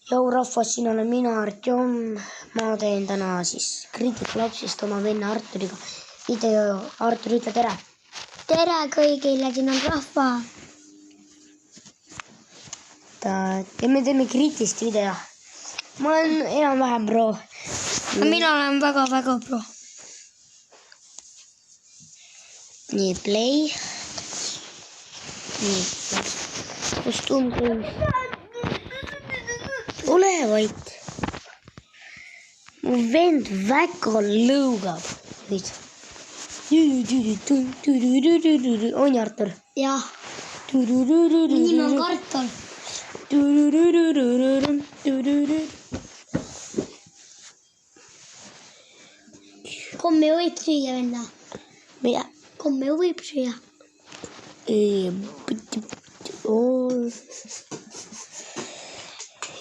Jau rahvas, siin olen mina, Artjom. Ma teen täna siis Critic Lapsist oma venna Arturiga video. Artur, ütle tere. Tere kõigile, siin on rahva. Ja me teeme Critist video. Ma olen enam-vähem pro. Mina olen väga pro. Nii, play. Nii, kostuum kuum. Ole vait. Mu vend väga lõugab. On Artur? Jah. Nimi on Kartol. Komme võib süüa, venna. Mida? Komme võib süüa.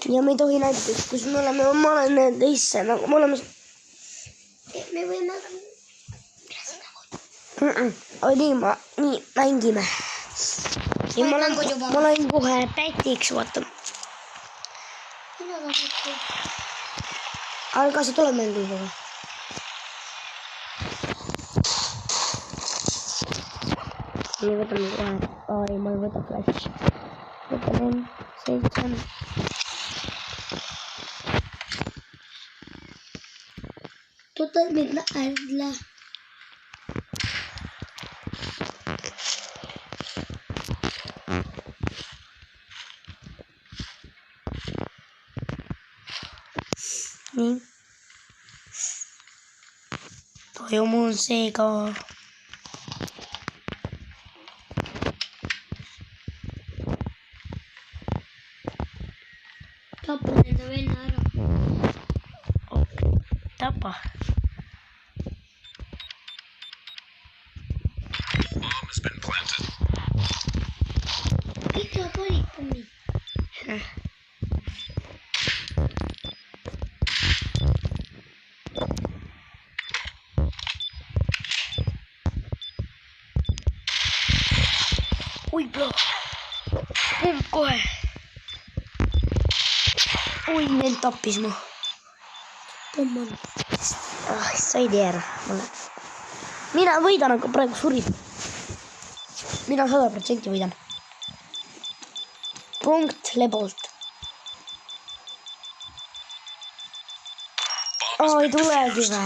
Ja me ei tohi näiteks, kus me oleme, ma olen teisse, nagu me oleme... Me võime... Nii, mängime. Ma olen kohe pätiks, vaata. Mina ka päti. Aga sa tuleb mängida või? Me võtame kohe... Ei, ma ei võta flash. Võtame 7. Tuota minä äidillä. Niin. Toi on mun seika. Tappa näitä venna ära. Tapa. Bomb has been planted. Mitä kolikkomi? Ui, bro. Pump kohe. Ui, meil tappis mu. Pomman. Sa ei tea ära. Mina võidan, aga praegu surin. Mina 100% võidan. Punkt lebolt. Ei tulegi või?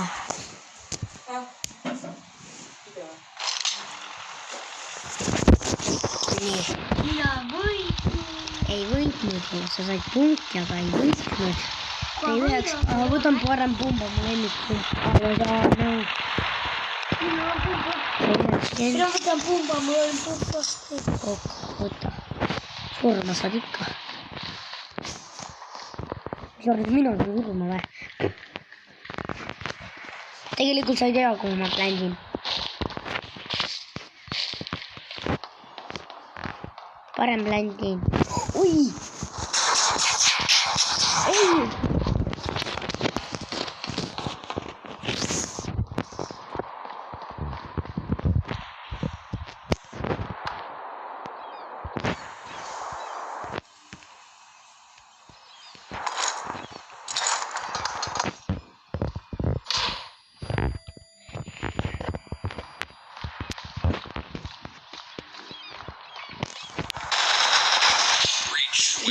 Nii. Mina võitsin. Ei võitnud. Sa said punkti, aga ei võitnud. Ei üheks. Võtan parem pumba, mu lemmikpumb. Aga no. Minä võtan pumba, mul on pumpasti. Võta. Surma saad ikka. Sa oled minu surma või? Tegelikult sa ei tea, kuhu ma pländin. Parem pländin. Ui! Ei!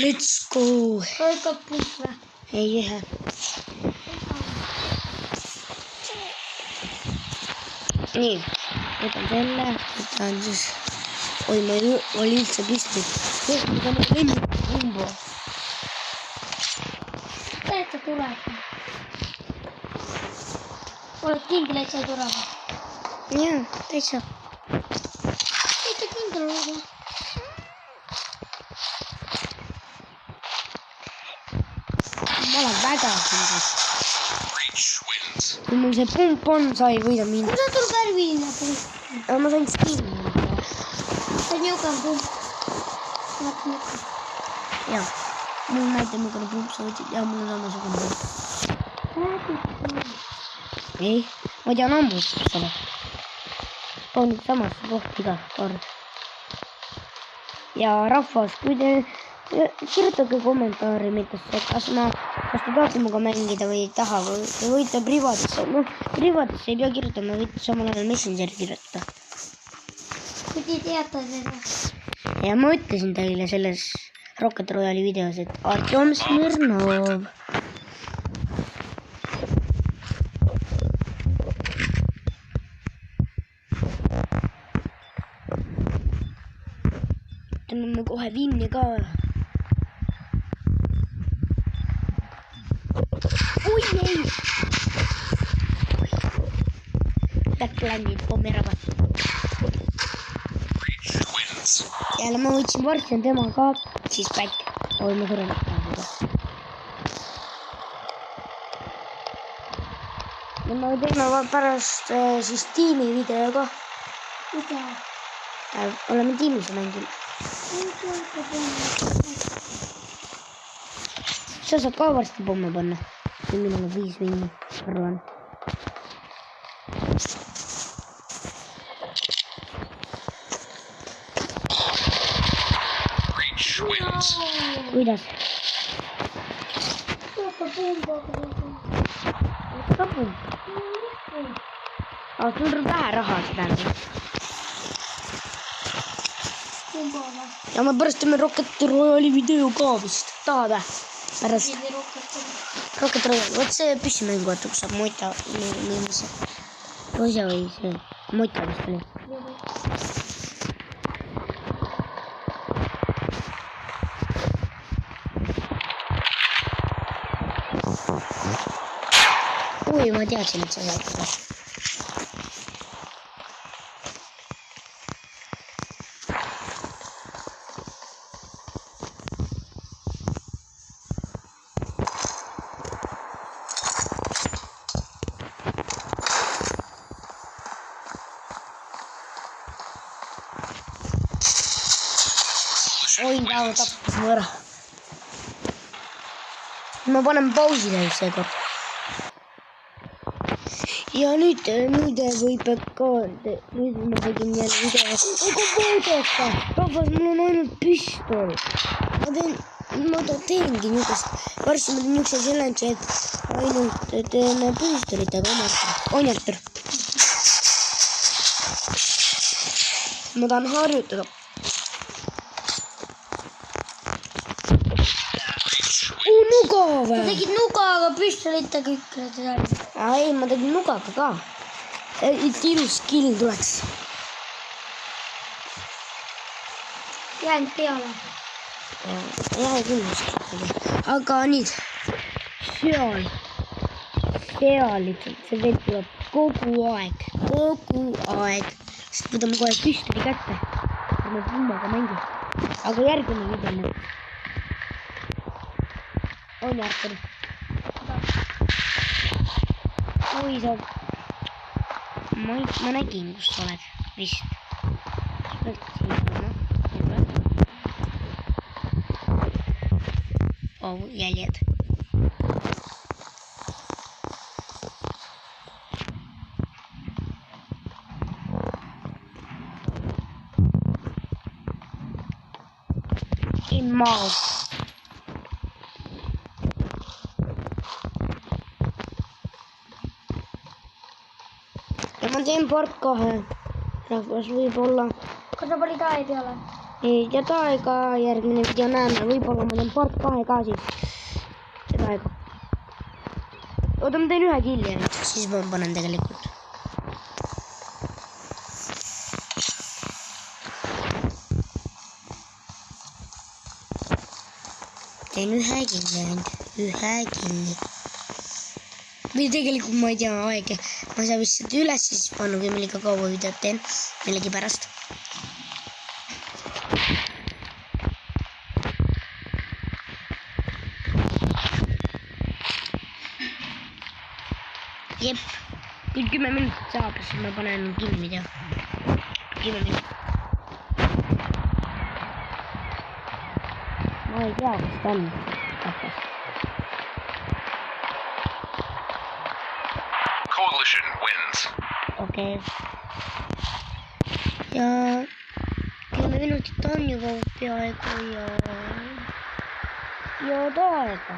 Let's go! Oika pumpa. Ei ühe. Nii, võtan selle, võtan siis... Oi, ma oli üldse pistnud. Võtan mu lemmikpumba. Täitsa turega. Oled kindel, et sa ei turega? Jaa, täitsa. Täitsa kindel ole. Ma olen väga kindel. Reach wins. Kui mul see pump on, sa ei võida mind. Kui sa tuleb värviline pump? Aga ma sain skinni. See on niukene pump. Vaata niukene. Jaa. Mul näitab niukene pump, sa võtsid. Jaa, mul on samasugune pump. Ei, ma tean ammu seda. Paunid samasse kohta iga kord. Ja rahvas, kui te kirjutage kommentaari, kas te tahate minuga mängida või ei taha või võite privaatisse, privaatisse ei pea kirjutama, võite samal ajal Messengeri kirjutada. Kui te teate seda. Ja ma ütlesin teile selles Rocket Royale'i videos, et Artjom Smirnov. Tõmbame kohe vinni ka. Oi ei! Backlandid pommeravad. Reach wins. Jälle ma võtsin varsti on tema ka, siis back. Oi, ma suren. Ja me teeme pärast siis tiimi video ka. Mida? Oleme tiimis mänginud. Sa saad ka varsti pomme panna. Ja minul on 5 vinni, arvan. Reach wins. Kuidas? Kapun. Aga sul on vähe raha seda. Ja ma pärast teeme Rocket Royale'i video ka vist. Tahad või? Pärast Rocket Royale. Võt see püssimängu vaata, kus saab mota miimise. Osa või see mota vist oli. Oi, ma teadsin, et sa saad seda. Oi, täällä tappas mu ära. Ma panen pausile seekord. Ja nüüd võib ka, nüüd ma tegin jälle video. Aga vaadata, rahvas, mul on ainult püstol. Ma teengi niisugust, varsti ma teen niisuguse challenge, et ainult teen püstolitega onjatür. Ma tahan harjutada. Nuga või? Sa tegid nugaga püstolitega ükkele seda. Ei, ma tegin nugaga ka. Et ilus skill tuleks. Jäänud peale. Jää kindlasti. Aga nüüd. Seal lihtsalt. See veel tuleb kogu aeg. Sest võtame kohe püstoli kätte. Ma pummaga mängin. Aga järgmine video nüüd. On Artur. Oi, sa... Ma nägin, kus sa oled. Vist. Oh, jäljed. Imao. Ja ma teen part 2. Rahvas võib-olla. Kas sa panid ae peale? Ja taega järgmine video näeme. Võib-olla ma teen part 2 ka siis. Seda aega. Oota, ma teen 1 killi nüüd. Siis ma panen tegelikult. Teen 1 killi ainult. 1 killi. Või tegelikult ma ei tea aega. Ma saan vist seda üles siis panna, kui ma liiga kaua videot teen. Millegi pärast. Jep. Kui 10 minutit saab, siis ma panen kinni video. 10 minutit. Ma ei tea, kas ta on. Coalition wins. Okei. Ja 10 minutit on juba peaaegu ja jood aega.